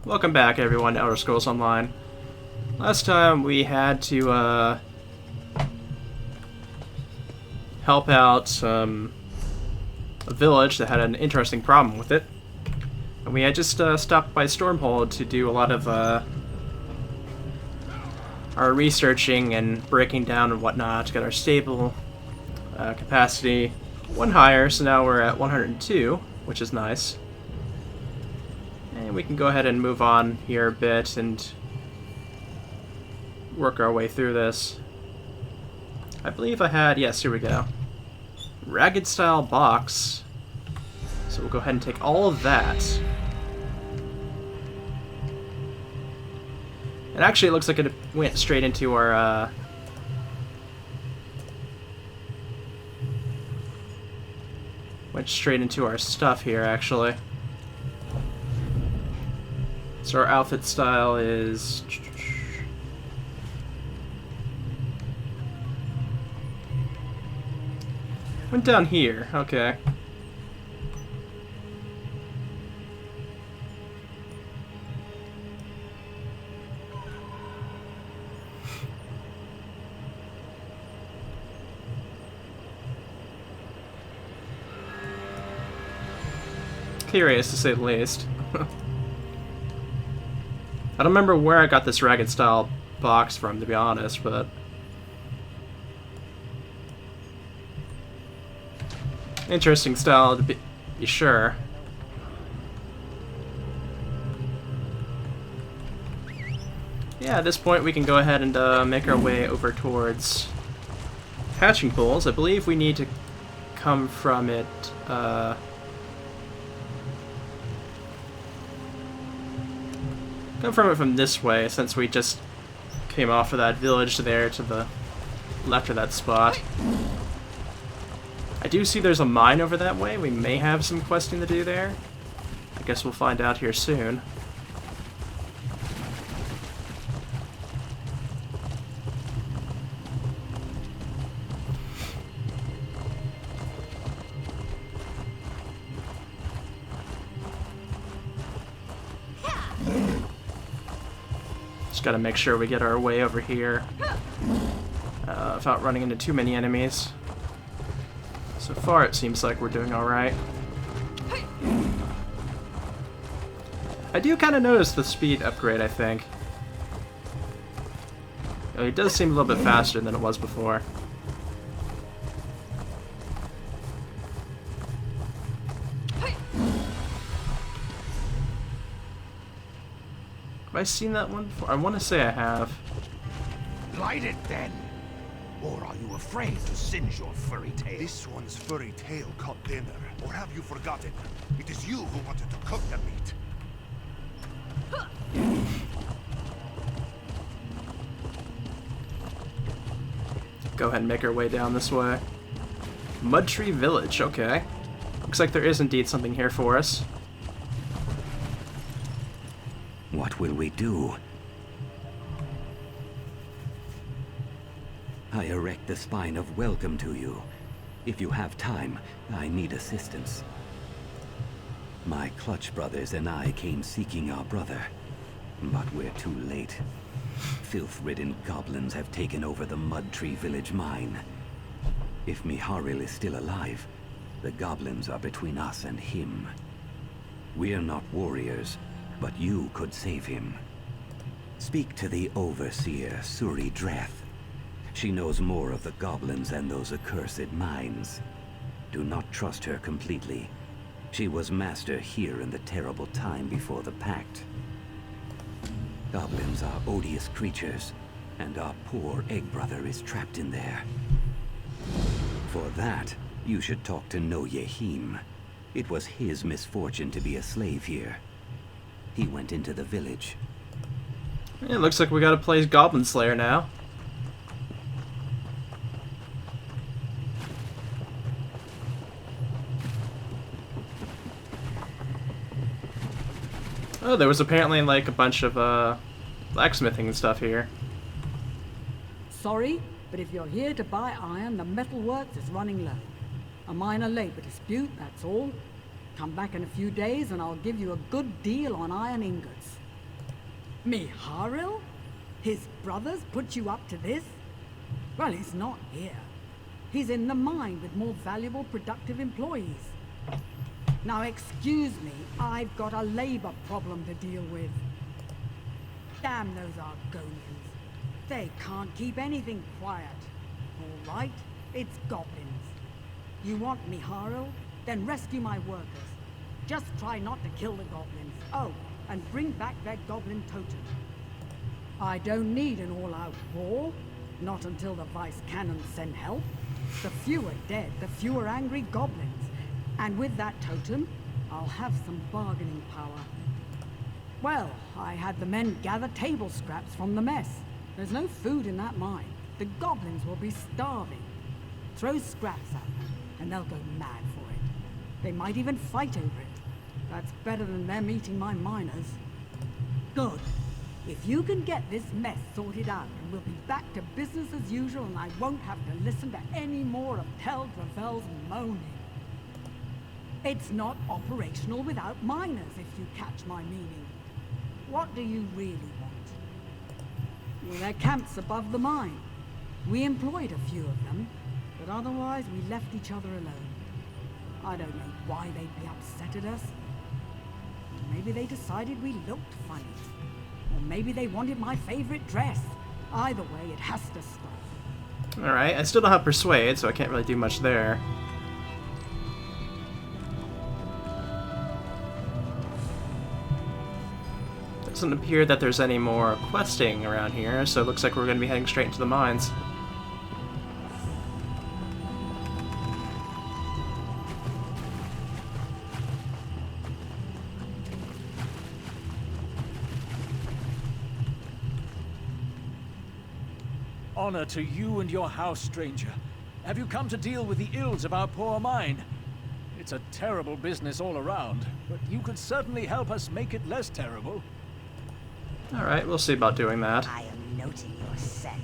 Welcome back, everyone, to Elder Scrolls Online. Last time we had to help out a village that had an interesting problem with it. And we had just stopped by Stormhold to do a lot of our researching and breaking down and whatnot to get our stable capacity one higher, so now we're at 102, which is nice. And we can go ahead and move on here a bit and work our way through this. I believe I had, yes, here we go. Ragged style box. So we'll go ahead and take all of that. And actually it looks like it went straight into our stuff here, actually. So our outfit style is... went down here, okay. Curious, to say the least. I don't remember where I got this ragged style box from, to be honest, but... interesting style, to be sure. Yeah, at this point we can go ahead and make our way over towards hatching pools. I believe we need to come from it, from this way, since we just came off of that village there to the left of that spot. I do see there's a mine over that way. We may have some questing to do there. I guess we'll find out here soon. Gotta make sure we get our way over here without running into too many enemies. So far it seems like we're doing alright. I do kind of notice the speed upgrade, I think. It does seem a little bit faster than it was before. Have I seen that one before? I want to say I have. Light it then! Or are you afraid to singe your furry tail? This one's furry tail caught dinner. Or have you forgotten? It is you who wanted to cook the meat. Go ahead and make our way down this way. Mudtree Village, okay. Looks like there is indeed something here for us. What will we do? I erect the spine of welcome to you. If you have time, I need assistance. My clutch brothers and I came seeking our brother, but we're too late. Filth-ridden goblins have taken over the Mudtree Village mine. If Miharil is still alive, the goblins are between us and him. We're not warriors, but you could save him. Speak to the Overseer, Suri Dreth. She knows more of the goblins and those accursed mines. Do not trust her completely. She was master here in the terrible time before the Pact. Goblins are odious creatures, and our poor egg brother is trapped in there. For that, you should talk to No Yehim. It was his misfortune to be a slave here. He went into the village. It looks like we gotta play Goblin Slayer now. Oh, there was apparently like a bunch of blacksmithing and stuff here. Sorry, but if you're here to buy iron, the metalworks is running low. A minor labor dispute, that's all. Come back in a few days and I'll give you a good deal on iron ingots. Mihail? His brothers put you up to this? Well, he's not here. He's in the mine with more valuable, productive employees. Now excuse me, I've got a labor problem to deal with. Damn those Argonians. They can't keep anything quiet. All right, it's goblins. You want Mihail? Then rescue my workers. Just try not to kill the goblins. Oh, and bring back their goblin totem. I don't need an all-out war. Not until the vice cannons send help. The fewer dead, the fewer angry goblins. And with that totem, I'll have some bargaining power. Well, I had the men gather table scraps from the mess. There's no food in that mine. The goblins will be starving. Throw scraps at them, and they'll go mad for it. They might even fight over it. That's better than them eating my miners. Good. If you can get this mess sorted out, and we'll be back to business as usual, and I won't have to listen to any more of Tel Gravel's moaning. It's not operational without miners, if you catch my meaning. What do you really want? Well, their camp's above the mine. We employed a few of them, but otherwise we left each other alone. I don't know why they'd be upset at us. Maybe they decided we looked funny. Or maybe they wanted my favorite dress. Either way, it has to stop. Alright, I still don't have Persuade, so I can't really do much there. Doesn't appear that there's any more questing around here, so it looks like we're going to be heading straight into the mines. Honor to you and your house, stranger. Have you come to deal with the ills of our poor mine? It's a terrible business all around, but you could certainly help us make it less terrible. Alright, we'll see about doing that. I am noting your set.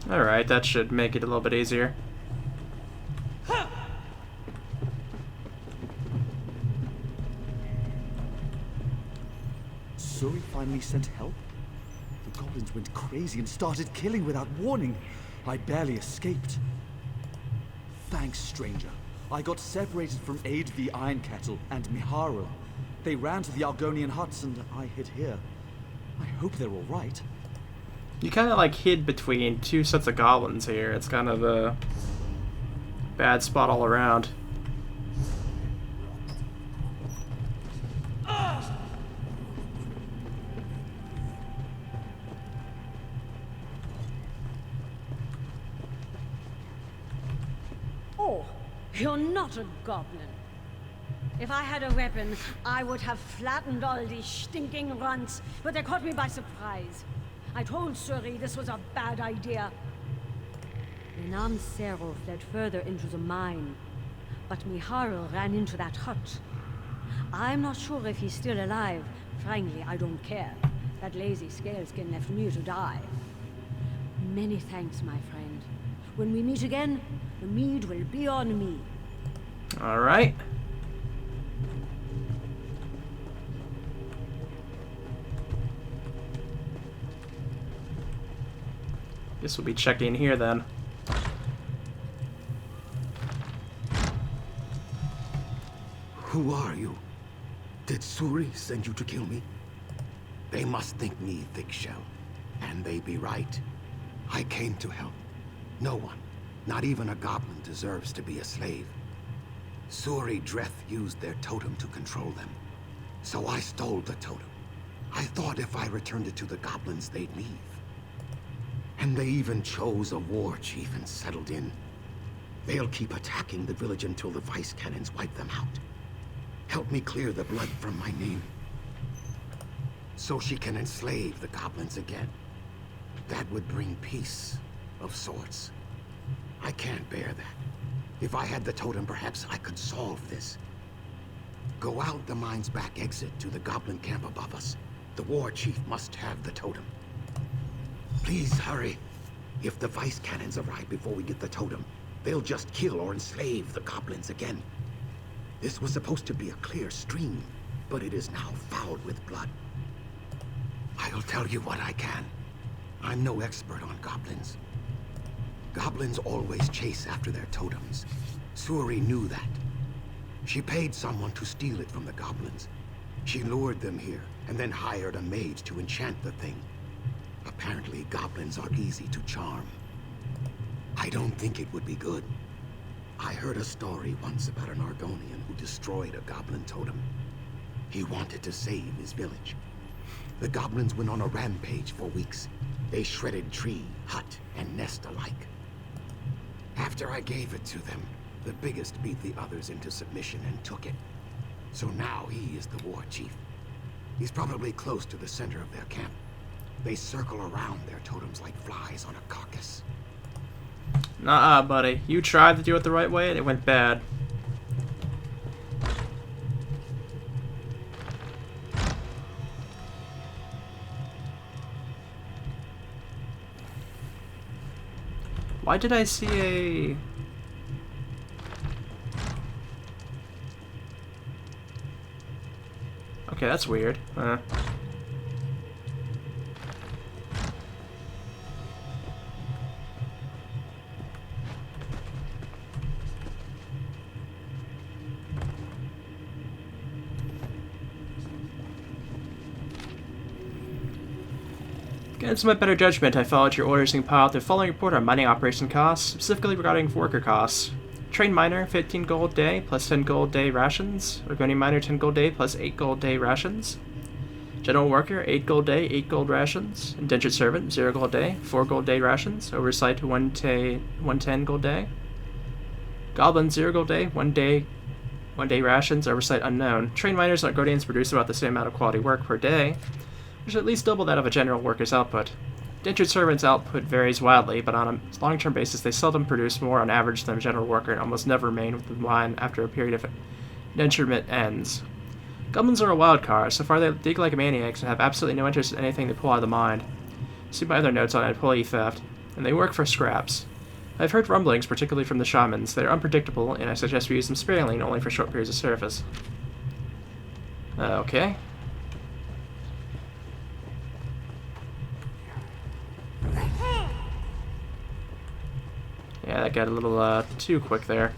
Alright, that should make it a little bit easier. Suri finally sent help? The goblins went crazy and started killing without warning. I barely escaped. Thanks, stranger. I got separated from Aid the Iron Kettle and Miharu. They ran to the Argonian huts and I hid here. I hope they're all right. You kind of like hid between two sets of goblins here. It's kind of a bad spot all around. Oh, you're not a goblin. If I had a weapon, I would have flattened all these stinking runts, but they caught me by surprise. I told Suri this was a bad idea. Renam Sero fled further into the mine, but Mihail ran into that hut. I'm not sure if he's still alive. Frankly, I don't care. That lazy scaleskin left me to die. Many thanks, my friend. When we meet again, the mead will be on me. Alright. Guess we'll be checking here then. Who are you? Did Suri send you to kill me? They must think me thick shell. And they be right. I came to help. No one, not even a goblin, deserves to be a slave. Suri Dreth used their totem to control them. So I stole the totem. I thought if I returned it to the goblins, they'd leave. And they even chose a war chief and settled in. They'll keep attacking the village until the vice cannons wipe them out. Help me clear the blood from my name, so she can enslave the goblins again. That would bring peace, of sorts. I can't bear that. If I had the totem, perhaps I could solve this. Go out the mine's back exit to the goblin camp above us. The war chief must have the totem. Please hurry. If the vice cannons arrive before we get the totem, they'll just kill or enslave the goblins again. This was supposed to be a clear stream, but it is now fouled with blood. I'll tell you what I can. I'm no expert on goblins. Goblins always chase after their totems. Suri knew that. She paid someone to steal it from the goblins. She lured them here, and then hired a mage to enchant the thing. Apparently, goblins are easy to charm. I don't think it would be good. I heard a story once about an Argonian who destroyed a goblin totem. He wanted to save his village. The goblins went on a rampage for weeks. They shredded tree, hut, and nest alike. After I gave it to them, the biggest beat the others into submission and took it. So now he is the war chief. He's probably close to the center of their camp. They circle around their totems like flies on a carcass. Nuh-uh, buddy. You tried to do it the right way and it went bad. Why did I see a... Okay, that's weird. Against my better judgment, I followed your orders and compiled the following report on mining operation costs, specifically regarding worker costs. Trained miner, 15 gold day, plus 10 gold day rations. Argonian miner, 10 gold day, plus 8 gold day rations. General worker, 8 gold day, 8 gold rations. Indentured servant, 0 gold day, 4 gold day rations. Oversight, 110 gold day. Goblin, 0 gold day, 1 day rations. Oversight unknown. Trained miners and Argonians produce about the same amount of quality work per day, which is at least double that of a general worker's output. Indentured servants' output varies wildly, but on a long-term basis they seldom produce more on average than a general worker and almost never remain with the mine after a period of indenturement ends. Goblins are a wild card. So far they dig like maniacs and have absolutely no interest in anything they pull out of the mine. See my other notes on employee theft. And they work for scraps. I've heard rumblings, particularly from the shamans. They are unpredictable, and I suggest we use them sparingly and only for short periods of service. Okay. Yeah, that got a little too quick there.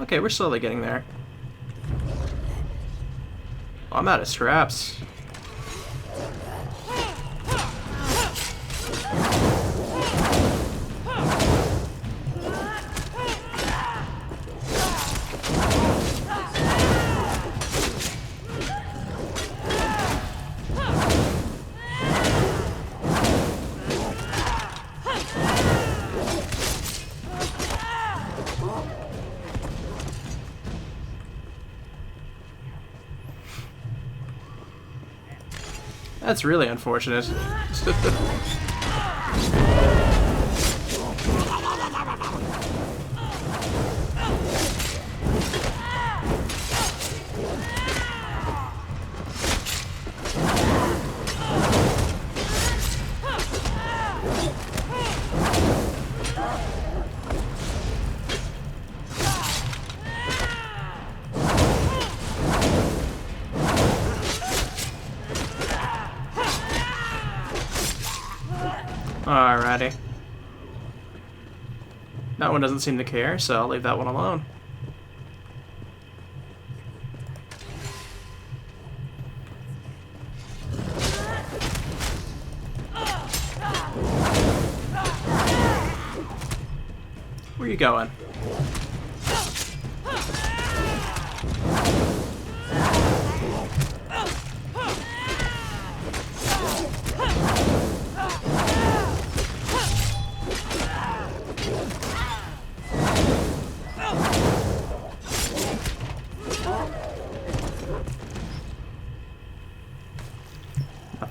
Okay, we're slowly getting there. Oh, I'm out of scraps. That's really unfortunate. Alrighty. That one doesn't seem to care, so I'll leave that one alone. Where are you going?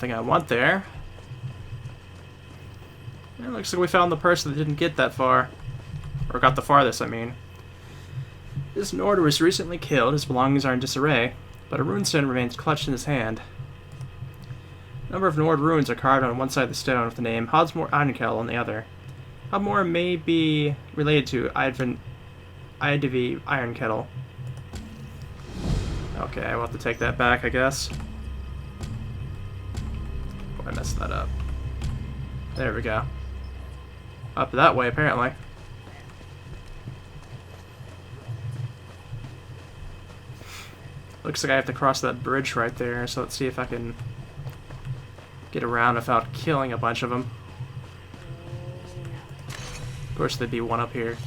Nothing I want there. It looks like we found the person that didn't get that far. Or got the farthest, I mean. This Nord was recently killed, his belongings are in disarray, but a runestone remains clutched in his hand. A number of Nord runes are carved on one side of the stone with the name Hodsmore Ironkettle on the other. Hodsmore may be related to Eidvi Ironkettle. Okay, I will have to take that back, I guess. Oh, I messed that up. There we go. Up that way, apparently. Looks like I have to cross that bridge right there, so let's see if I can get around without killing a bunch of them. Of course, there'd be one up here.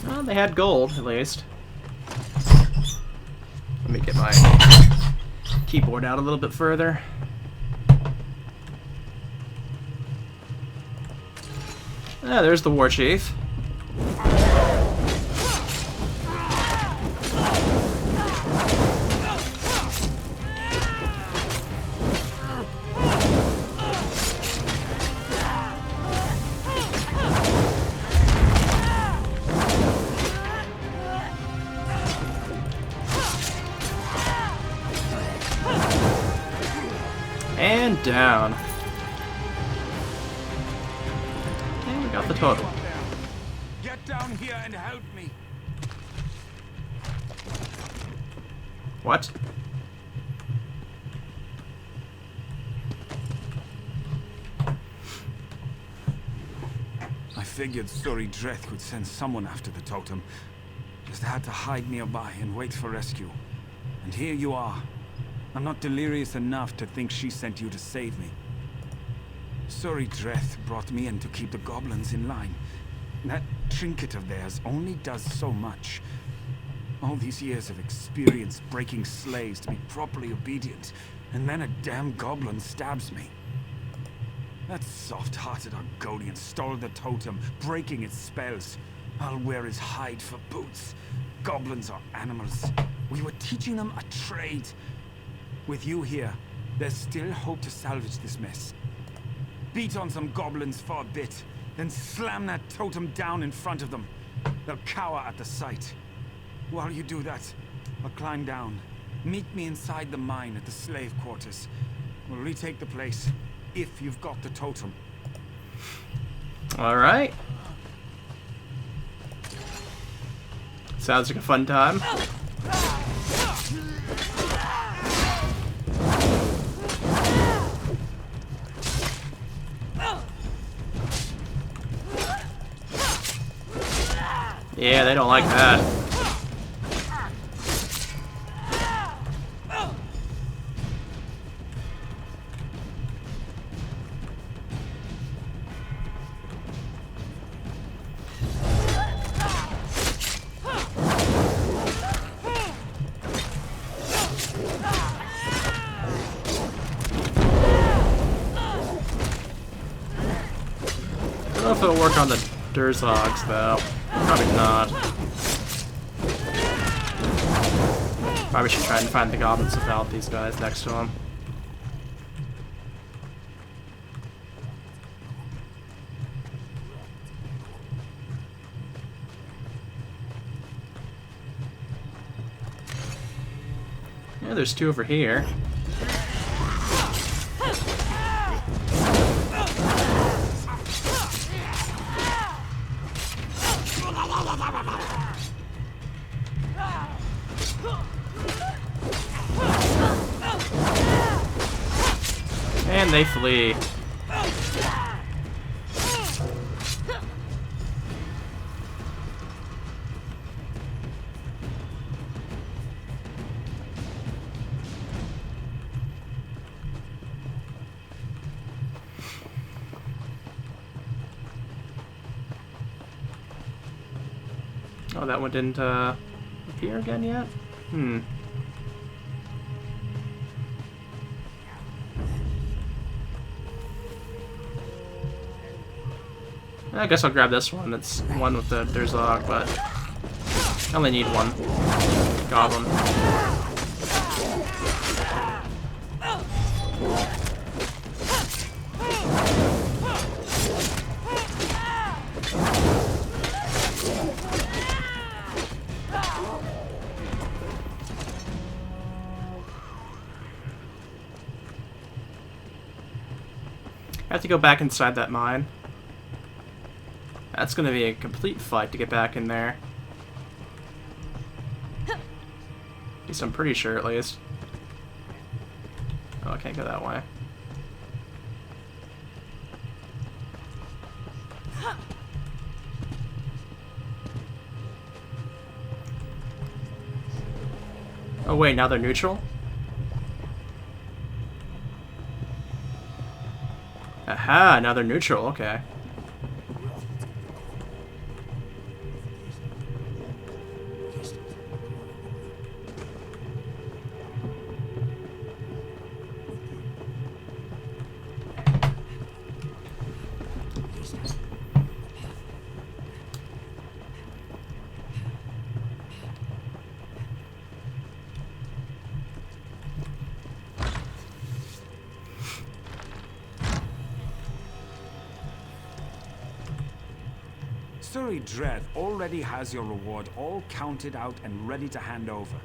Well, they had gold, at least. Let me get my keyboard out a little bit further. Ah, there's the war chief. And down. And we got the total. Get down here and help me. What? I figured Suri Dreth would send someone after the totem. Just had to hide nearby and wait for rescue. And here you are. I'm not delirious enough to think she sent you to save me. Suri Dreth brought me in to keep the goblins in line. That trinket of theirs only does so much. All these years of experience breaking slaves to be properly obedient, and then a damn goblin stabs me. That soft-hearted Argonian stole the totem, breaking its spells. I'll wear his hide for boots. Goblins are animals. We were teaching them a trade. With you here, there's still hope to salvage this mess. Beat on some goblins for a bit, then slam that totem down in front of them. They'll cower at the sight. While you do that, I'll climb down. Meet me inside the mine at the slave quarters. We'll retake the place, if you've got the totem. Alright. Sounds like a fun time. Yeah, they don't like that. I don't know if it'll work on the Durzogs, though. Probably not. Probably should try and find the goblins without these guys next to them. Yeah, there's two over here. And they flee. Oh, that one didn't appear again yet? Hmm. I guess I'll grab this one. It's one with the Derzog, but I only need one goblin. I have to go back inside that mine. That's gonna be a complete fight to get back in there. At least I'm pretty sure, at least. Oh, I can't go that way. Oh wait, now they're neutral? Aha, now they're neutral, okay. Suri Dread already has your reward all counted out and ready to hand over.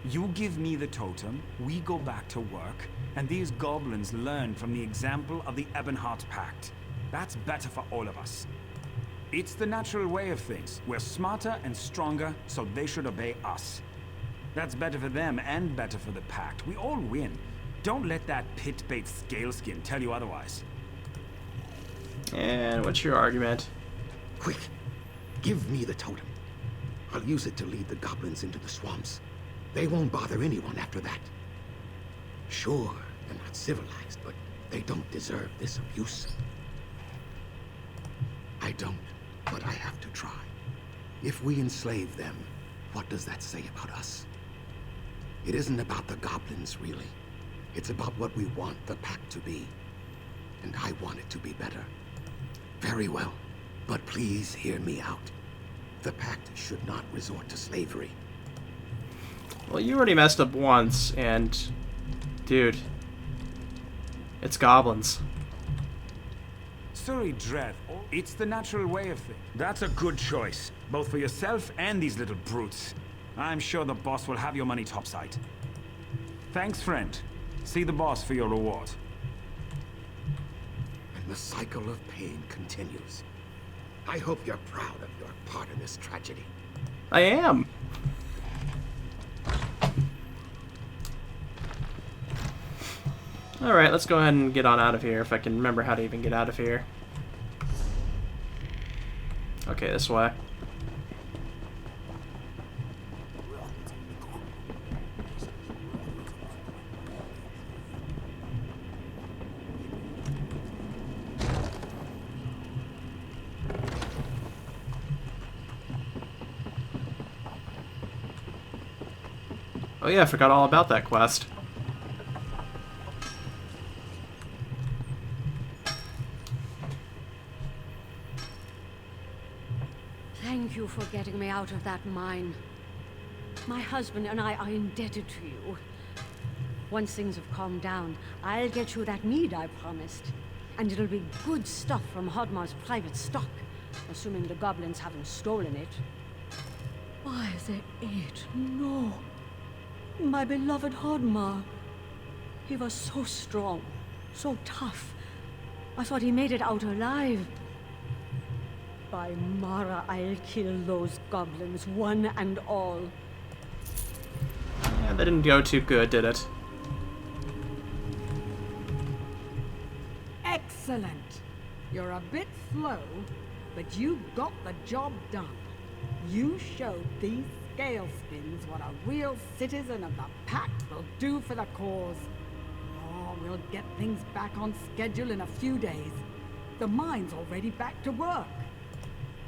You give me the totem, we go back to work, and these goblins learn from the example of the Ebonheart Pact. That's better for all of us. It's the natural way of things. We're smarter and stronger, so they should obey us. That's better for them and better for the Pact. We all win. Don't let that pit-bait scaleskin tell you otherwise. And what's your argument? Quick, give me the totem. I'll use it to lead the goblins into the swamps. They won't bother anyone after that. Sure, they're not civilized, but they don't deserve this abuse. I don't, but I have to try. If we enslave them, what does that say about us? It isn't about the goblins, really. It's about what we want the Pact to be. And I want it to be better. Very well. But please hear me out. The Pact should not resort to slavery. Well, you already messed up once, and... dude. It's goblins. Suri Dread, it's the natural way of things. That's a good choice, both for yourself and these little brutes. I'm sure the boss will have your money topside. Thanks, friend. See the boss for your reward. And the cycle of pain continues. I hope you're proud of your part in this tragedy. I am. Alright, let's go ahead and get on out of here, if I can remember how to even get out of here. Okay, this way. Oh yeah, I forgot all about that quest. Thank you for getting me out of that mine. My husband and I are indebted to you. Once things have calmed down, I'll get you that mead I promised. And it'll be good stuff from Hodmar's private stock, assuming the goblins haven't stolen it. Why, they ate. No. My beloved Hodmar. He was so strong, so tough. I thought he made it out alive. By Mara, I'll kill those goblins, one and all. Yeah, that didn't go too good, did it? Excellent. You're a bit slow, but you got the job done. You showed these scaleskins what a real citizen of the Pact will do for the cause. Oh, we'll get things back on schedule in a few days. The mine's already back to work.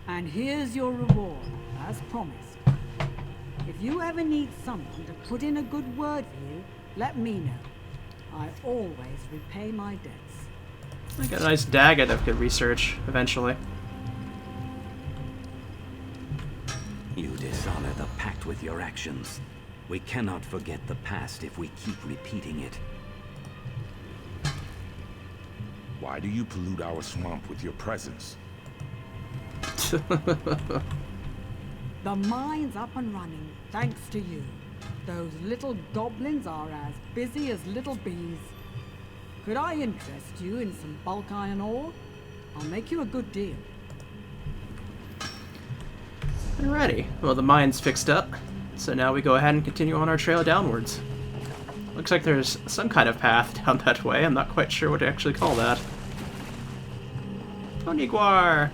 And here's your reward, as promised. If you ever need someone to put in a good word for you, let me know. I always repay my debts. I got a nice dagger that I could research eventually. You dishonor the pact with your actions. We cannot forget the past if we keep repeating it. Why do you pollute our swamp with your presence? The mine's up and running, thanks to you. Those little goblins are as busy as little bees. Could I interest you in some bulk iron ore? I'll make you a good deal. Alrighty, well the mine's fixed up, so now we go ahead and continue on our trail downwards. Looks like there's some kind of path down that way, I'm not quite sure what to actually call that. Oniguar!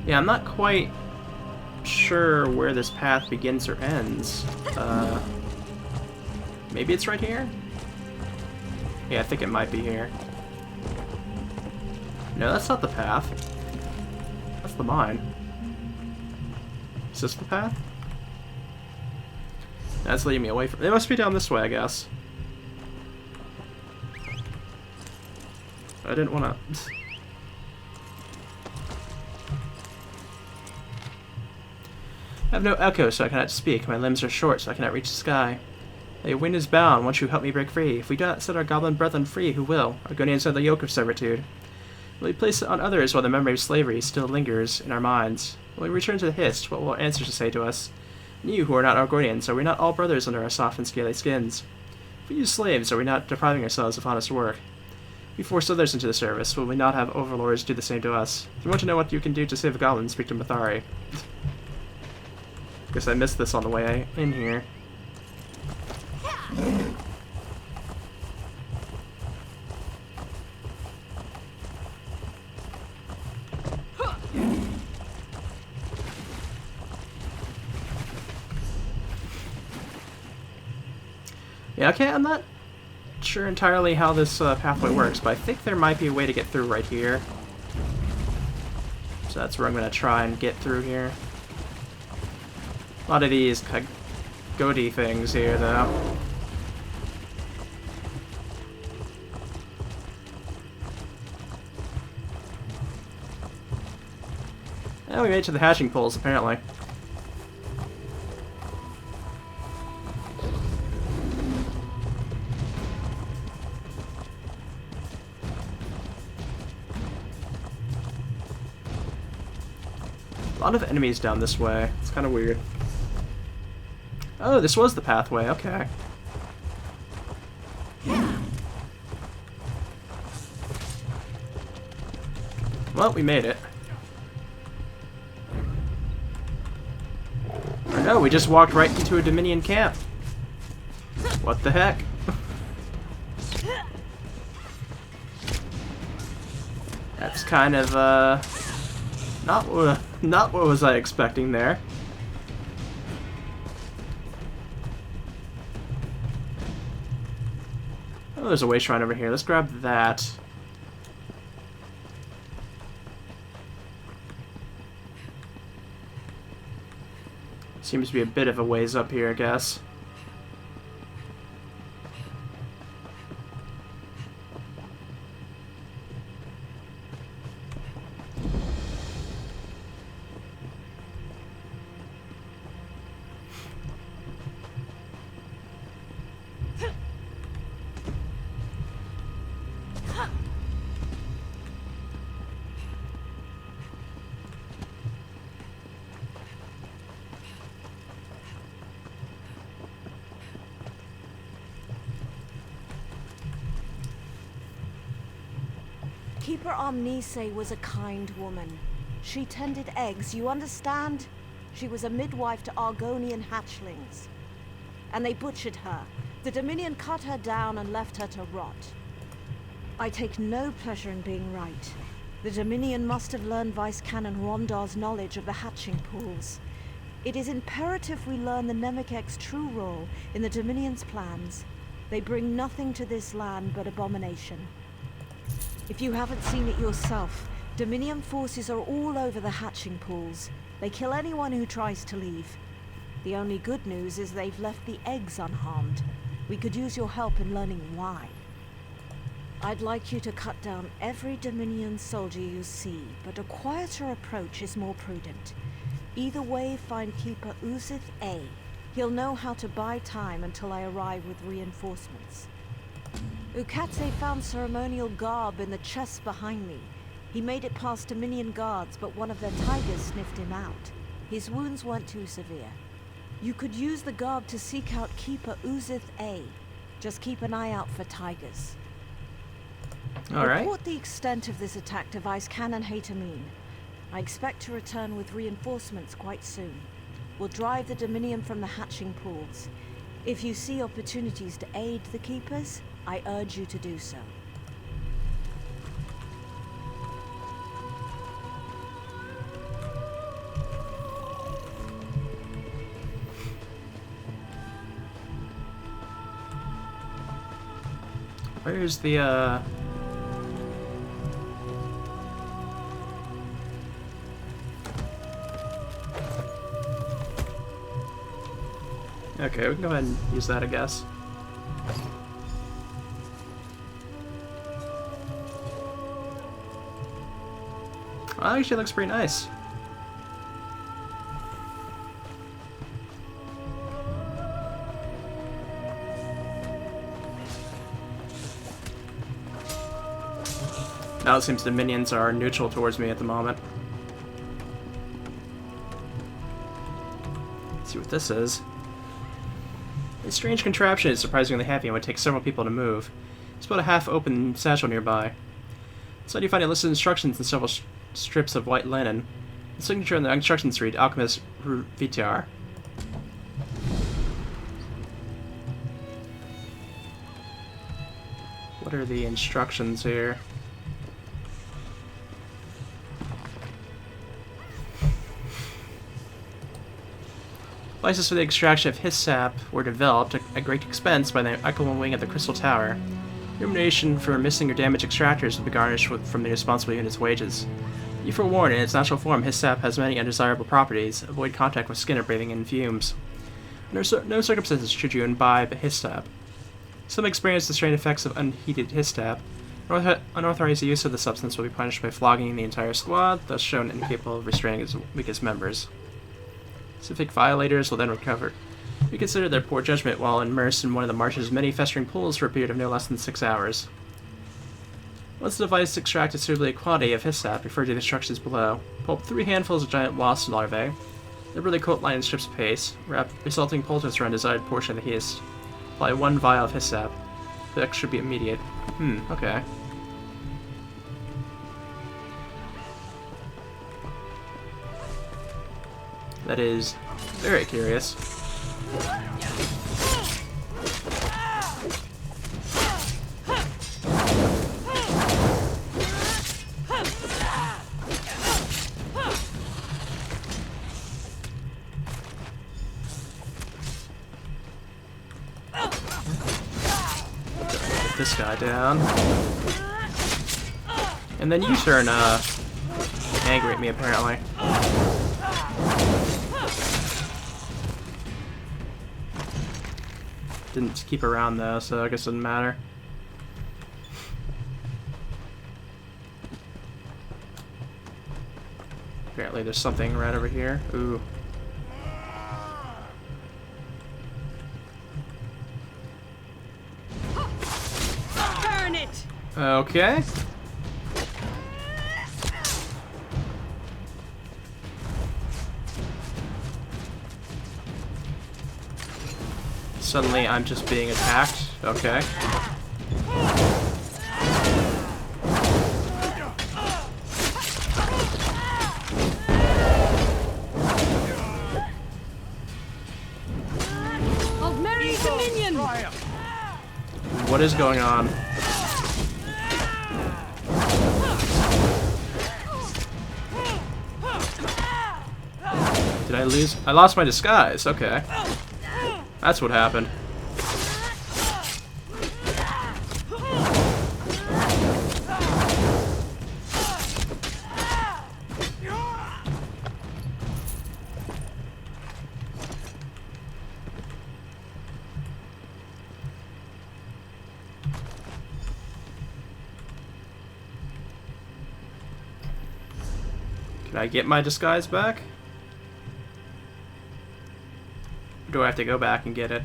Yeah, I'm not quite sure where this path begins or ends. Maybe it's right here? Yeah, I think it might be here. No, that's not the path. That's the mine. Is this the path? That's leading me away from... It must be down this way, I guess. I didn't want to... I have no echo, so I cannot speak. My limbs are short, so I cannot reach the sky. The wind is bound. Won't you help me break free? If we do not set our goblin brethren free, who will? Argonians are the yoke of servitude. Will we place it on others while the memory of slavery still lingers in our minds? When we return to the Hist, what will our ancestors say to us? And you, who are not Argonians, are we not all brothers under our soft and scaly skins? If we use slaves, are we not depriving ourselves of honest work? If we force others into the service, will we not have overlords do the same to us? If you want to know what you can do to save a goblin, speak to Mathari. Guess I missed this on the way in here. Yeah, okay, I'm not sure entirely how this pathway works, but I think there might be a way to get through right here. So that's where I'm going to try and get through here. A lot of these goatee things here, though. And we made it to the hatching poles, apparently. A lot of enemies down this way. It's kind of weird. Oh, this was the pathway. Okay. Well, we made it. Or no, we just walked right into a Dominion camp. What the heck? That's kind of, not what was I expecting there. Oh, there's a way shrine over here. Let's grab that. Seems to be a bit of a ways up here, I guess. Keeper Omnise was a kind woman. She tended eggs, you understand? She was a midwife to Argonian hatchlings. And they butchered her. The Dominion cut her down and left her to rot. I take no pleasure in being right. The Dominion must have learned Vice Canon Rondar's knowledge of the hatching pools. It is imperative we learn the Nemekek's true role in the Dominion's plans. They bring nothing to this land but abomination. If you haven't seen it yourself, Dominion forces are all over the hatching pools. They kill anyone who tries to leave. The only good news is they've left the eggs unharmed. We could use your help in learning why. I'd like you to cut down every Dominion soldier you see, but a quieter approach is more prudent. Either way, find Keeper Uzith A. He'll know how to buy time until I arrive with reinforcements. Ukatse found ceremonial garb in the chest behind me. He made it past Dominion guards, but one of their tigers sniffed him out. His wounds weren't too severe. You could use the garb to seek out Keeper Uzith A. Just keep an eye out for tigers. Alright. Report the extent of this attack to Vice Canon Hatamine. I expect to return with reinforcements quite soon. We'll drive the Dominion from the hatching pools. If you see opportunities to aid the Keepers, I urge you to do so. Where's the, Okay, we can go ahead and use that, I guess. Well, actually looks pretty nice. Now it seems the minions are neutral towards me at the moment. Let's see what this is. This strange contraption is surprisingly heavy and would take several people to move. It's about a half-open satchel nearby. Inside you find a list of instructions and several strips of white linen. The signature on the instructions read Alchemist Vitar. What are the instructions here? Devices for the extraction of his sap were developed at great expense by the Eichelman wing of the Crystal Tower. Remuneration for missing or damaged extractors will be garnished from the responsible unit's wages. You forewarn, in its natural form, his sap has many undesirable properties. Avoid contact with skin or breathing in fumes. Under no circumstances should you imbibe his sap. Some experience the strange effects of unheated his sap. Unauthorized use of the substance will be punished by flogging the entire squad, thus shown incapable of restraining its weakest members. Specific violators will then recover. Reconsider their poor judgment while immersed in one of the marsh's many festering pools for a period of no less than 6 hours. Once the device extracts a suitably quantity of his sap, refer to the instructions below. Pull up 3 handfuls of giant wasp larvae. Liberally coat line in strips of paste. Wrap resulting poultice around a desired portion of the yeast. Apply 1 vial of his sap. The effect should be immediate. Okay. That is very curious. Get this guy down. And then you turn angry at me, apparently. Didn't keep around though, so I guess it doesn't matter. Apparently there's something right over here. Ooh. Burn it! Okay. Suddenly I'm just being attacked. Okay. Of Merry Dominion! What is going on? Did I lose? I lost my disguise. Okay. That's what happened. Can I get my disguise back? Or do I have to go back and get it?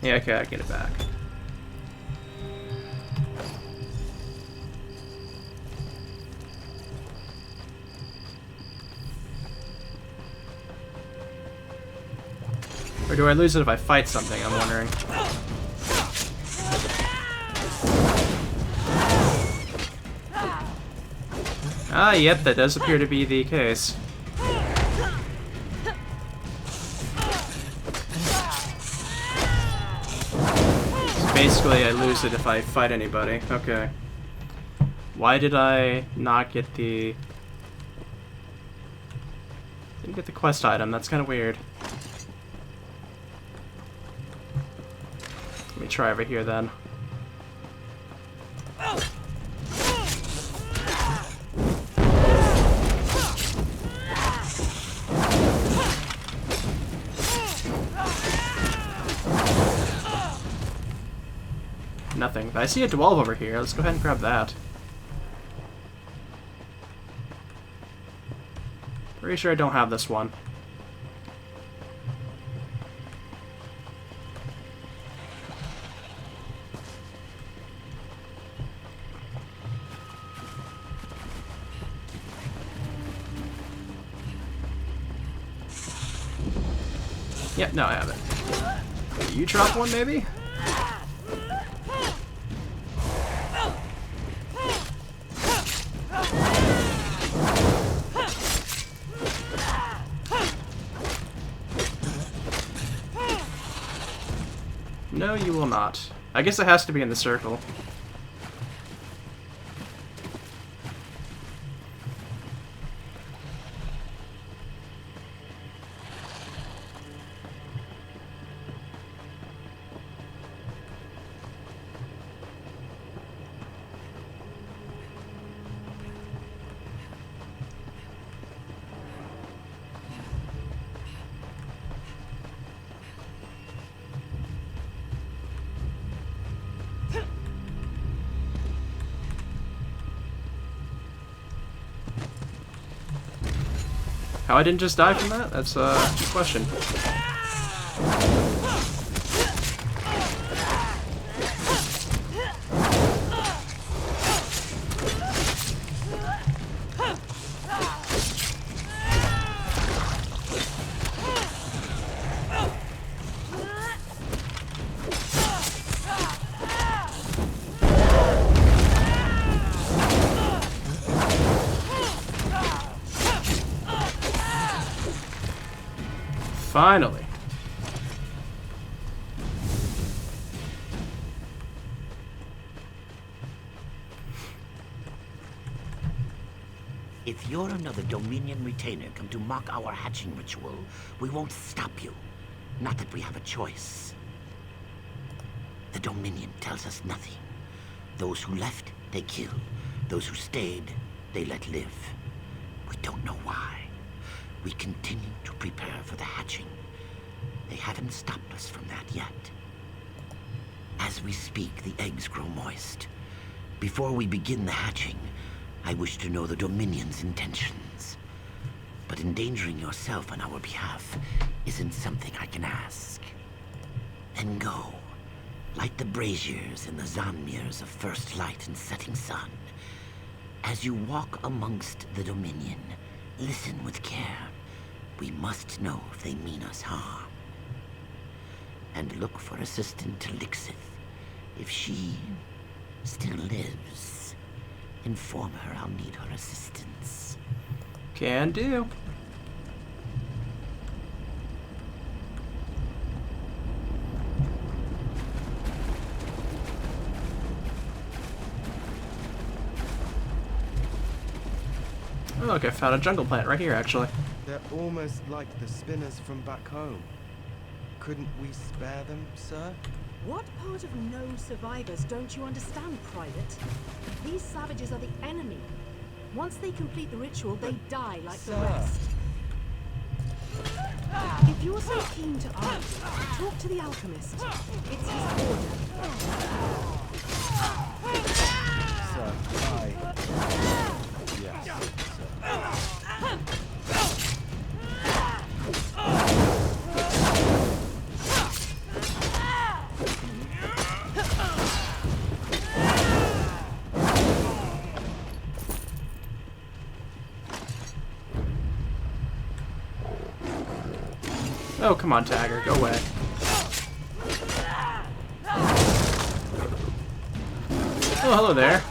Yeah, okay, I get it back. Or do I lose it if I fight something, I'm wondering. Ah, yep, that does appear to be the case. Basically, I lose it if I fight anybody. Okay. Why did I not get the... Didn't get the quest item, that's kind of weird. Let me try over here then. Nothing. But I see a dwelve over here. Let's go ahead and grab that. Pretty sure I don't have this one. Yeah, no, I have it. You drop one, maybe? No, you will not. I guess it has to be in the circle. How I didn't just die from that? That's a good question. Finally. If you're another Dominion retainer come to mock our hatching ritual, we won't stop you. Not that we have a choice. The Dominion tells us nothing. Those who left, they kill. Those who stayed, they let live. We don't know why. We continue to prepare for the hatching. They haven't stopped us from that yet. As we speak, the eggs grow moist. Before we begin the hatching, I wish to know the Dominion's intentions. But endangering yourself on our behalf isn't something I can ask. Then go. Light the braziers in the Zanmirs of first light and setting sun. As you walk amongst the Dominion, listen with care. We must know if they mean us harm. And look for Assistant Lixith. If she still lives, inform her I'll need her assistance. Can do. Oh, look, I found a jungle plant right here, actually. They're almost like the spinners from back home. Couldn't we spare them, sir? What part of no survivors don't you understand, Private? These savages are the enemy. Once they complete the ritual, they die like the rest. If you're so keen to argue, talk to the alchemist. It's his order. Sir, yes, sir. Oh, come on, Tagger, go away. Oh, hello there.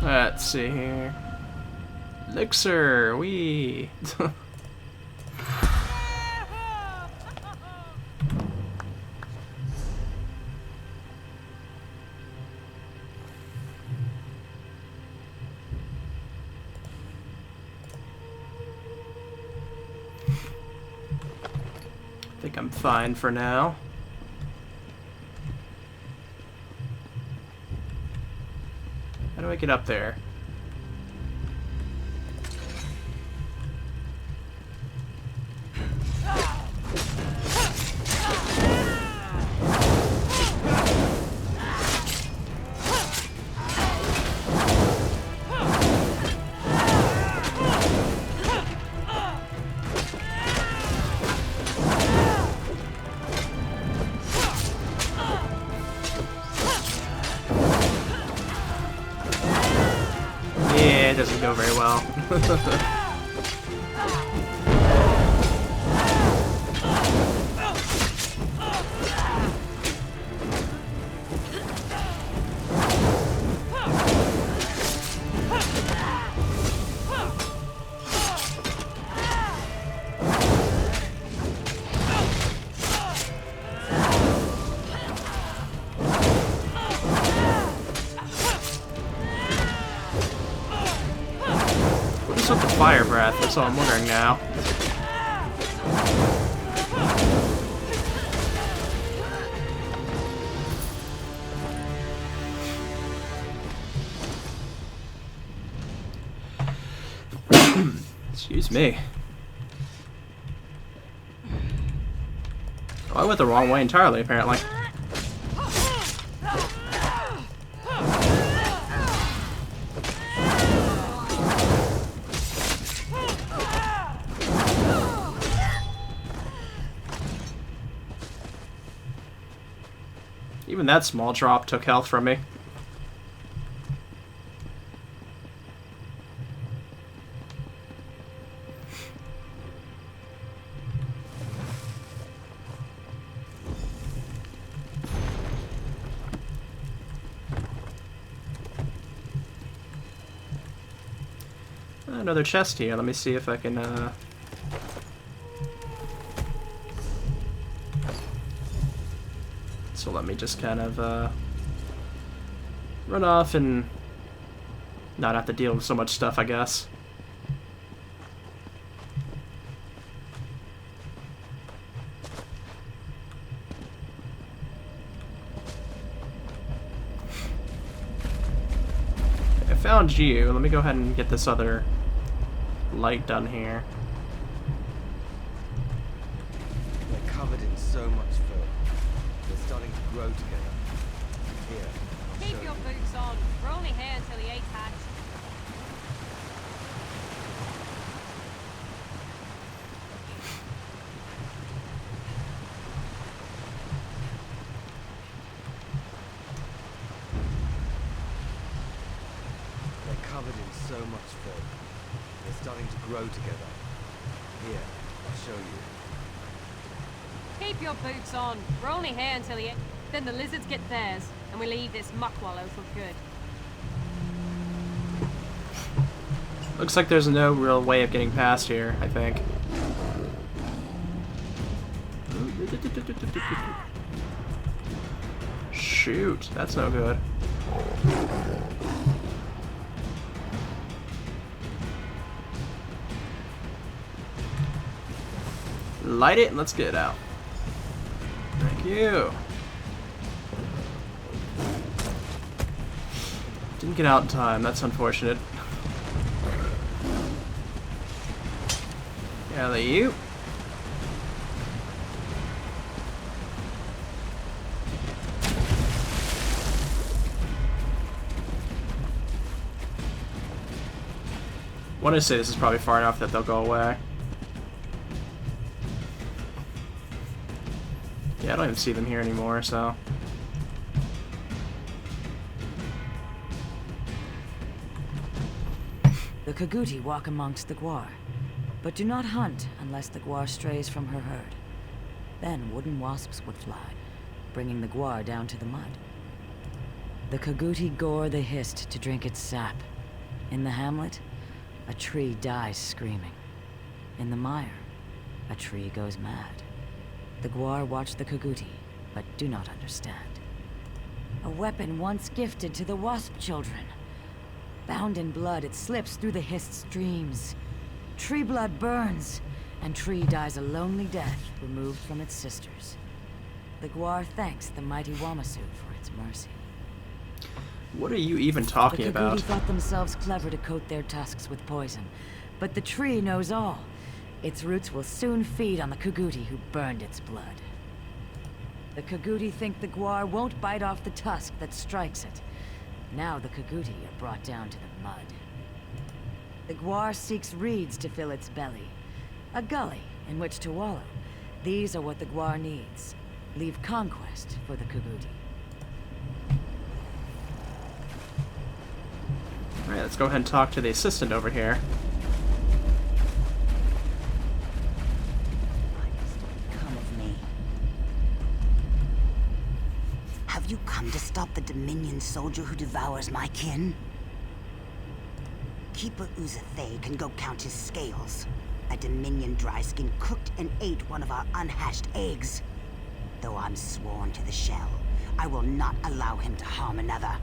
Let's see here. Elixir, wee. I think I'm fine for now. How do I get up there? Yeah, it doesn't go very well. With the fire breath, that's all I'm wondering now. Excuse me. Oh, I went the wrong way entirely, apparently. Even that small drop took health from me. Another chest here. Let me see if I can, So let me just kind of, run off and not have to deal with so much stuff, I guess. I found you. Let me go ahead and get this other light done here. They're covered in so much fur. They're starting to grow together. Here, I'll Keep show your you. boots on. We're only here until the 8th hatch. They're covered in so much fur. They're starting to grow together. Here, I'll show you. Keep your boots on. We're only here until the 8th. Then the lizards get theirs. and we leave this muckwallow for good. Looks like there's no real way of getting past here, I think. Shoot, that's no good. Light it and let's get it out. Thank you. Didn't get out in time, that's unfortunate. Alley you. I want to say this is probably far enough that they'll go away. Yeah, I don't even see them here anymore, so... The Kaguti walk amongst the Gwar, but do not hunt unless the Gwar strays from her herd. Then wooden wasps would fly, bringing the Gwar down to the mud. The Kaguti gore the hist to drink its sap. In the hamlet, a tree dies screaming. In the mire, a tree goes mad. The Gwar watch the Kaguti, but do not understand. A weapon once gifted to the wasp children. Bound in blood, it slips through the hist's dreams. Tree blood burns, and tree dies a lonely death removed from its sisters. The Gwar thanks the mighty Wamasu for its mercy. What are you even talking about? The Kaguti thought themselves clever to coat their tusks with poison, but the tree knows all. Its roots will soon feed on the Kaguti who burned its blood. The Kaguti think the Gwar won't bite off the tusk that strikes it. Now the Kaguti are brought down to the mud. The Gwar seeks reeds to fill its belly. A gully in which to wallow. These are what the Gwar needs. Leave conquest for the Kaguti. Alright, let's go ahead and talk to the assistant over here. Come with me. Have you come to stop the Dominion soldier who devours my kin? Keeper Uzathay can go count his scales. A Dominion dryskin cooked and ate one of our unhatched eggs. Though I'm sworn to the shell, I will not allow him to harm another.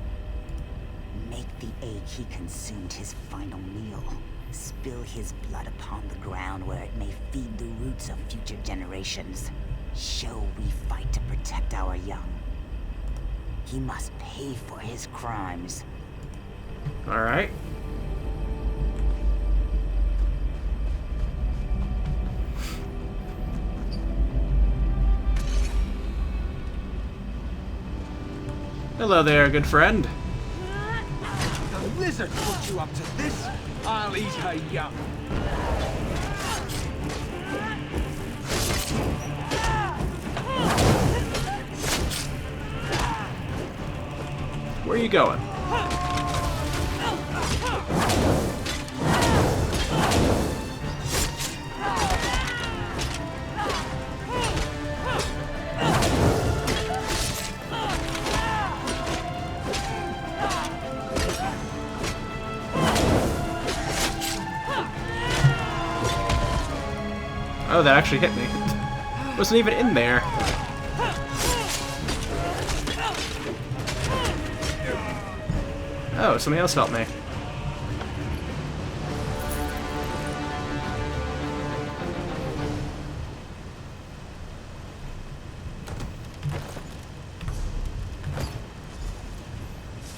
Make the egg he consumed his final meal. Spill his blood upon the ground where it may feed the roots of future generations. Show we fight to protect our young. He must pay for his crimes. Alright. Hello there, good friend. The lizard put you up to this? I'll eat her young. Where are you going? Oh, that actually hit me. Wasn't even in there. Oh, somebody else helped me.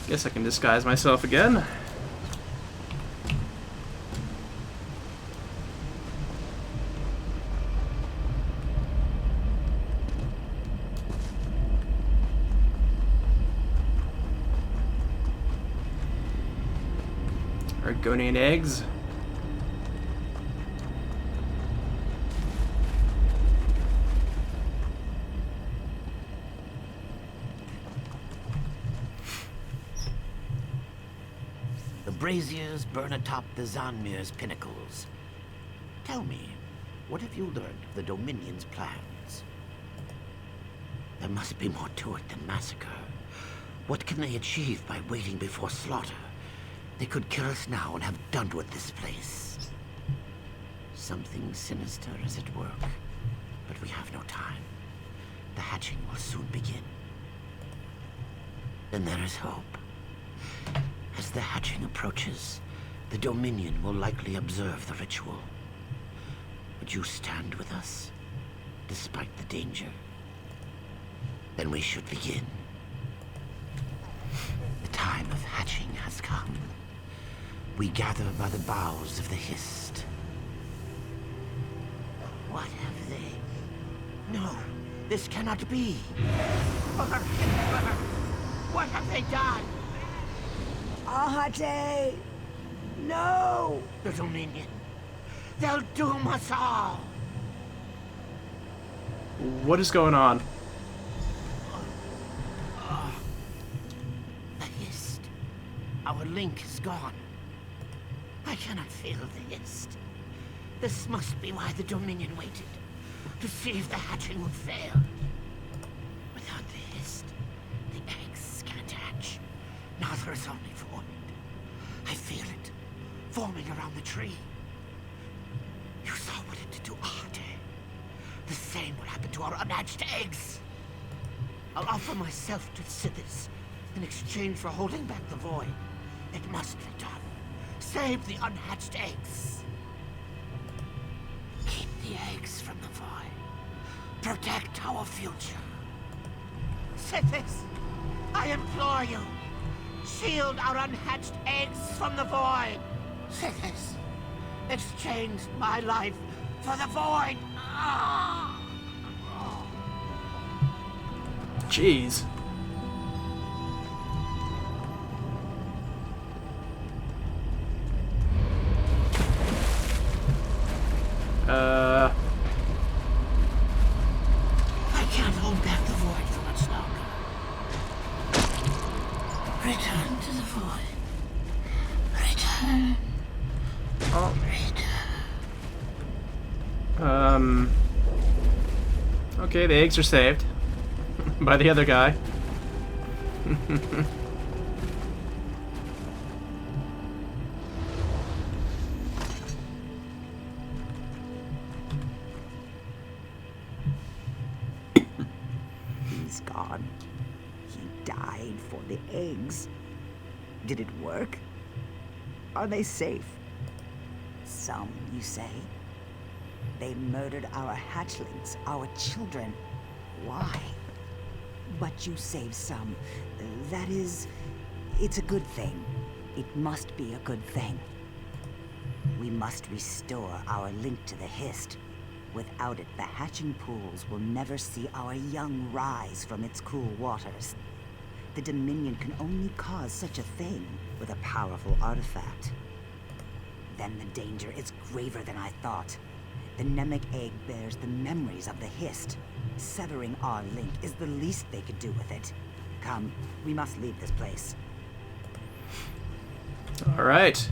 Guess I can disguise myself again. Argonian eggs. The braziers burn atop the Zanmir's pinnacles. Tell me, what have you learned of the Dominion's plans? There must be more to it than massacre. What can they achieve by waiting before slaughter? They could kill us now and have done with this place. Something sinister is at work, but we have no time. The hatching will soon begin. Then there is hope. As the hatching approaches, the Dominion will likely observe the ritual. Would you stand with us, despite the danger? Then we should begin. The time of hatching has come. We gather by the boughs of the Hist. What have they? No, this cannot be. What have they done? Ahate! No! The Dominion. They'll doom us all. What is going on? The Hist. Our link is gone. I cannot feel the Hist. This must be why the Dominion waited. To see if the hatching would fail. Without the Hist, the eggs can't hatch. Now there is only void. I feel it, forming around the tree. You saw what it did to Arte. The same will happen to our unhatched eggs. I'll offer myself to Sithis in exchange for holding back the void. It must be done. Save the unhatched eggs. Keep the eggs from the void. Protect our future. Sithis, I implore you. Shield our unhatched eggs from the void. Sithis, exchange my life for the void. Jeez. I can't hold back the void for much longer. Return to the void. Return. Oh. Okay, the eggs are saved by the other guy. He's gone. He died for the eggs. Did it work? Are they safe? Some, you say? They murdered our hatchlings, our children. Why? But you saved some. That is... it's a good thing. It must be a good thing. We must restore our link to the Hist. Without it, the hatching pools will never see our young rise from its cool waters. The Dominion can only cause such a thing with a powerful artifact. Then the danger is graver than I thought. The Namek egg bears the memories of the Hist. Severing our link is the least they could do with it. Come, we must leave this place. All right.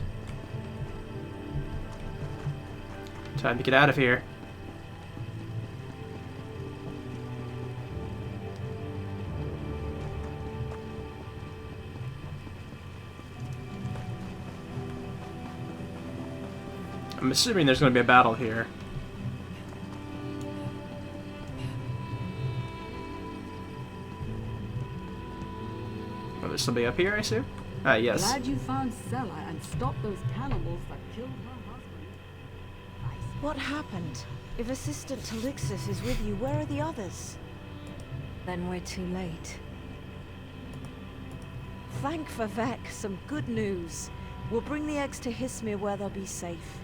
Time to get out of here. I'm assuming there's going to be a battle here. Oh, there's somebody up here, I assume? Ah, yes. Glad you found Sela and stopped those cannibals that killed her husband. What happened? If Assistant Talixis is with you, where are the others? Then we're too late. Thank Vivek, some good news. We'll bring the eggs to Hismir where they'll be safe.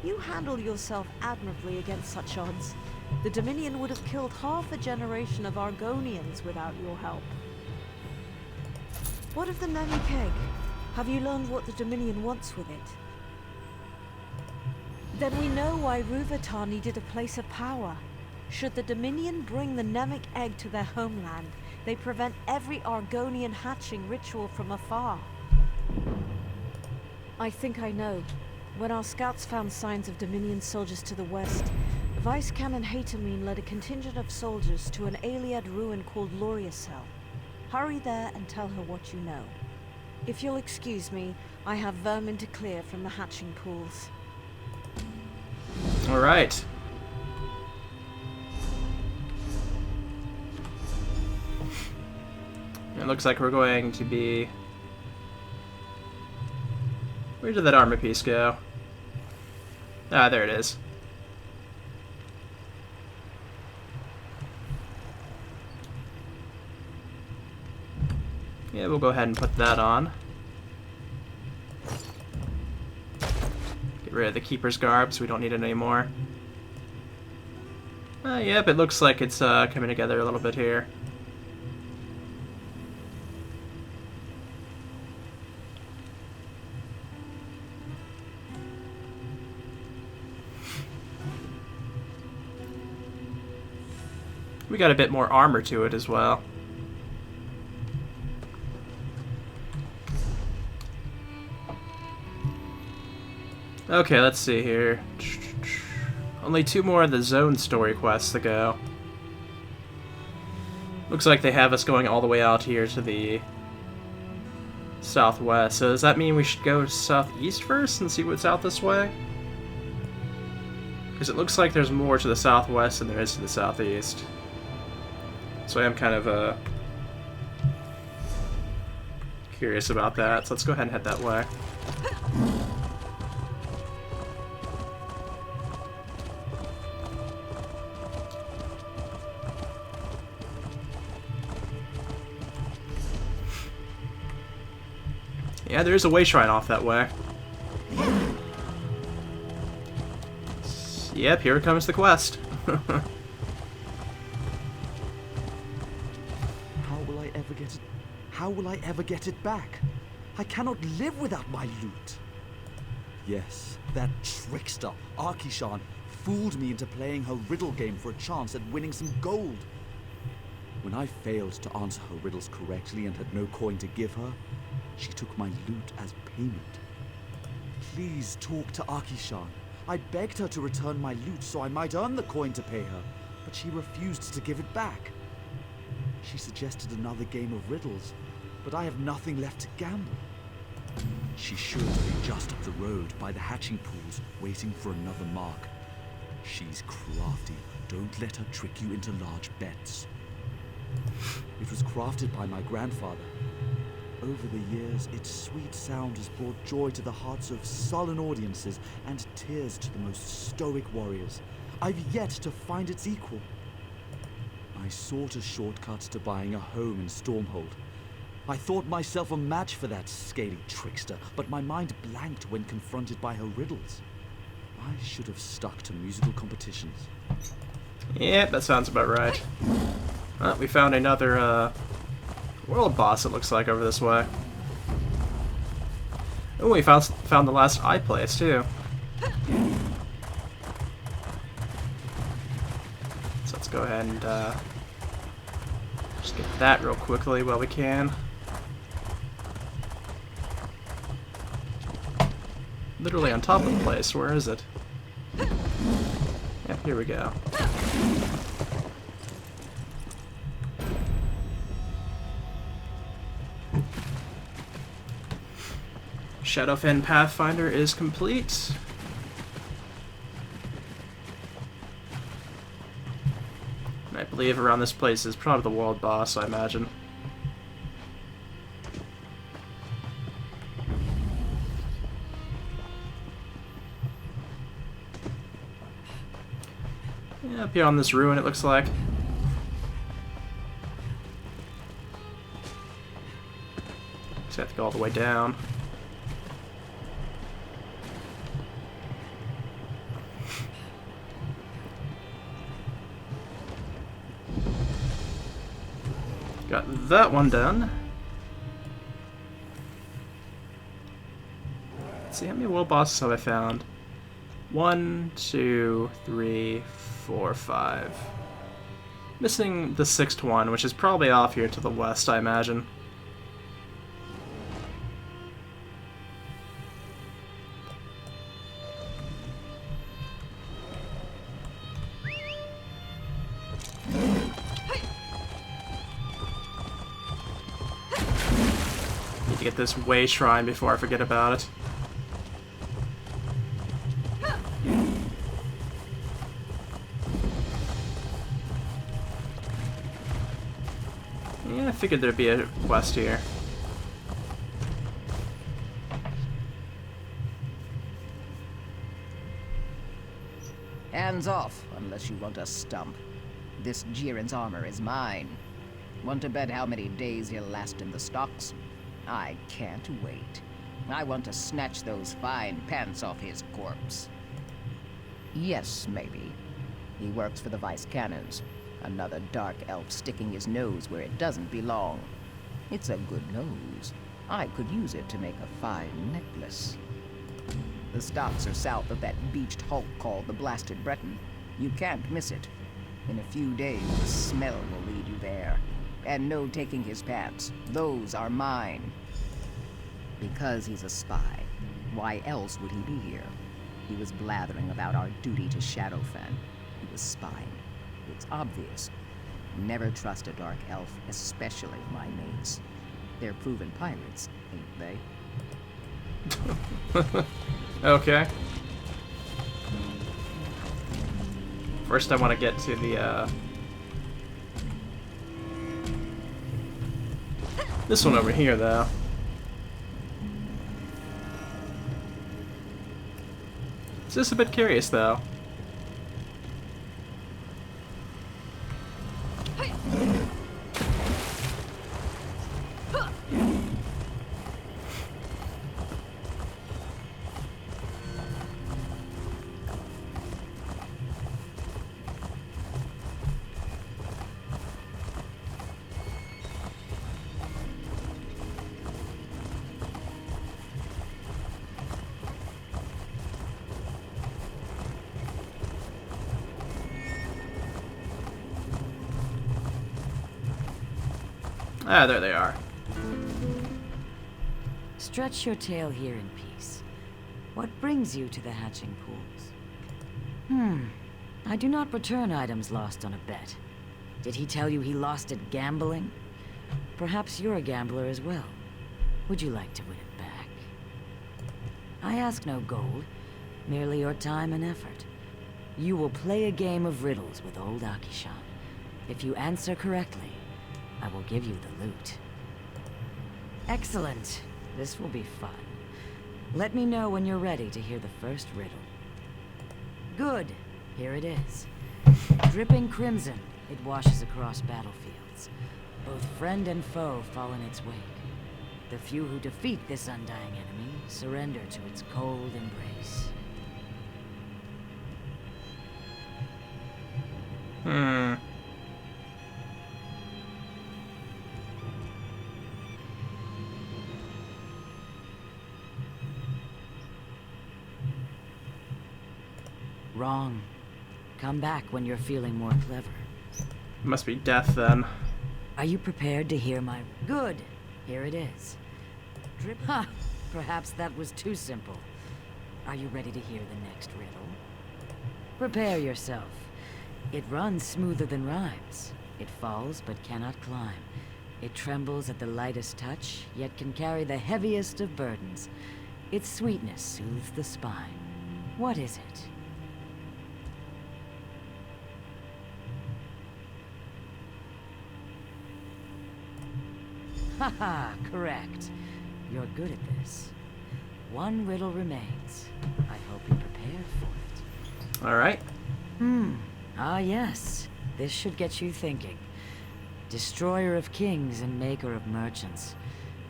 You handle yourself admirably against such odds. The Dominion would have killed half a generation of Argonians without your help. What of the Namek egg? Have you learned what the Dominion wants with it? Then we know why Ruvatar needed a place of power. Should the Dominion bring the Namek egg to their homeland, they prevent every Argonian hatching ritual from afar. I think I know. When our scouts found signs of Dominion soldiers to the west, Vice Canon Hatamine led a contingent of soldiers to an Aliad ruin called Loriacel. Hurry there and tell her what you know. If you'll excuse me, I have vermin to clear from the hatching pools. All right. It looks like we're going to be... Where did that armor piece go? Ah, there it is. Yeah, we'll go ahead and put that on. Get rid of the Keeper's garb so we don't need it anymore. Yep, it looks like it's coming together a little bit here. We got a bit more armor to it as well. Okay, let's see here. Only 2 more of the zone story quests to go. Looks like they have us going all the way out here to the southwest. So does that mean we should go southeast first and see what's out this way? Because it looks like there's more to the southwest than there is to the southeast. So I am kind of curious about that. So let's go ahead and head that way. Yeah, there is a way shrine off that way. Yep, here comes the quest. How will I ever get it back? I cannot live without my loot. Yes, that trickster, Arkishan, fooled me into playing her riddle game for a chance at winning some gold. When I failed to answer her riddles correctly and had no coin to give her, she took my loot as payment. Please talk to Arkishan. I begged her to return my loot so I might earn the coin to pay her, but she refused to give it back. She suggested another game of riddles, but I have nothing left to gamble. She should be just up the road by the hatching pools, waiting for another mark. She's crafty. Don't let her trick you into large bets. It was crafted by my grandfather. Over the years, its sweet sound has brought joy to the hearts of sullen audiences and tears to the most stoic warriors. I've yet to find its equal. I sought a shortcut to buying a home in Stormhold. I thought myself a match for that scaly trickster, but my mind blanked when confronted by her riddles. I should have stuck to musical competitions. Yep, that sounds about right. Well, we found another world boss, it looks like, over this way. Oh, we found the last eye place, too. So let's go ahead and just get that real quickly while we can. Literally on top of the place. Where is it? Yep, here we go. Shadowfen Pathfinder is complete. And I believe around this place is probably the world boss, I imagine. Yeah, up here on this ruin it looks like. Just have to go all the way down. Got that one done. Let's see, how many world bosses have I found? 1, 2, 3, 4, 5. Missing the 6th one, which is probably off here to the west, I imagine. to get this way shrine before I forget about it. Yeah, I figured there'd be a quest here. Hands off, unless you want a stump. This Jiren's armor is mine. Want to bet how many days he'll last in the stocks? I can't wait. I want to snatch those fine pants off his corpse. Yes, maybe. He works for the Vice Cannons. Another dark elf sticking his nose where it doesn't belong. It's a good nose. I could use it to make a fine necklace. The stocks are south of that beached hulk called the Blasted Breton. You can't miss it. In a few days, the smell will lead you there. And no taking his pants. Those are mine. Because he's a spy. Why else would he be here? He was blathering about our duty to Shadowfen. He was spying. It's obvious. Never trust a dark elf, especially my mates. They're proven pirates, ain't they? Okay. First I want to get to the, this one over here, though. It's just a bit curious, though. Ah, there they are. Stretch your tail here in peace. What brings you to the hatching pools? I do not return items lost on a bet. Did he tell you he lost at gambling? Perhaps you're a gambler as well. Would you like to win it back? I ask no gold, merely your time and effort. You will play a game of riddles with old Akishan. If you answer correctly, I will give you the loot. Excellent. This will be fun. Let me know when you're ready to hear the first riddle. Good. Here it is. Dripping crimson, it washes across battlefields. Both friend and foe fall in its wake. The few who defeat this undying enemy surrender to its cold embrace. Wrong. Come back when you're feeling more clever. Must be death, then. Are you prepared to hear my... Good! Here it is. Ha! Perhaps that was too simple. Are you ready to hear the next riddle? Prepare yourself. It runs smoother than rhymes. It falls but cannot climb. It trembles at the lightest touch, yet can carry the heaviest of burdens. Its sweetness soothes the spine. What is it? Haha, correct. You're good at this. One riddle remains. I hope you're prepared for it. Alright. Ah yes. This should get you thinking. Destroyer of kings and maker of merchants.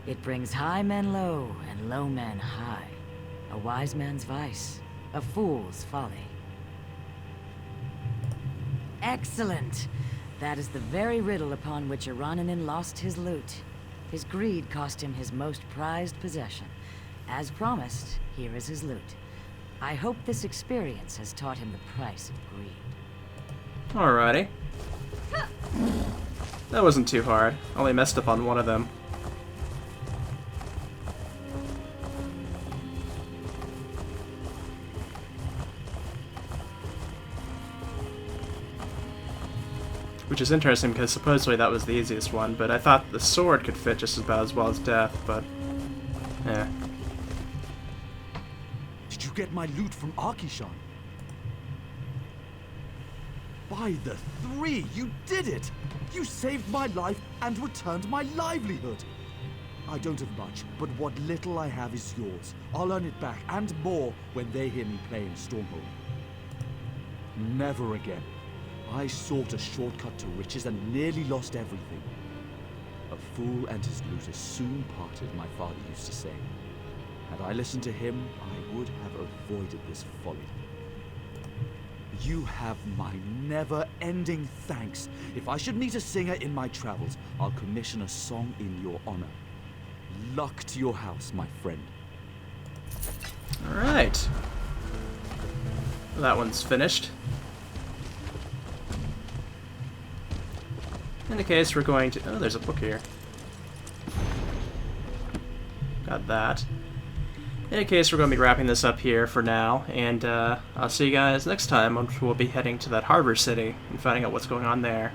It brings high men low and low men high. A wise man's vice. A fool's folly. Excellent! That is the very riddle upon which Iraninin lost his loot. His greed cost him his most prized possession. As promised, here is his loot. I hope this experience has taught him the price of greed. Alrighty. That wasn't too hard. Only messed up on one of them. Which is interesting because supposedly that was the easiest one, but I thought the sword could fit just about as well as death, but Eh. Did you get my loot from Arkishan? By the three, you did it! You saved my life and returned my livelihood! I don't have much, but what little I have is yours. I'll earn it back, and more, when they hear me playing Stormhold. Never again. I sought a shortcut to riches and nearly lost everything. A fool and his looters soon parted, my father used to say. Had I listened to him, I would have avoided this folly. You have my never-ending thanks. If I should meet a singer in my travels, I'll commission a song in your honor. Luck to your house, my friend. Alright. That one's finished. In the case, we're going to... Oh, there's a book here. Got that. In any case, we're going to be wrapping this up here for now, and I'll see you guys next time when we'll be heading to that harbor city and finding out what's going on there.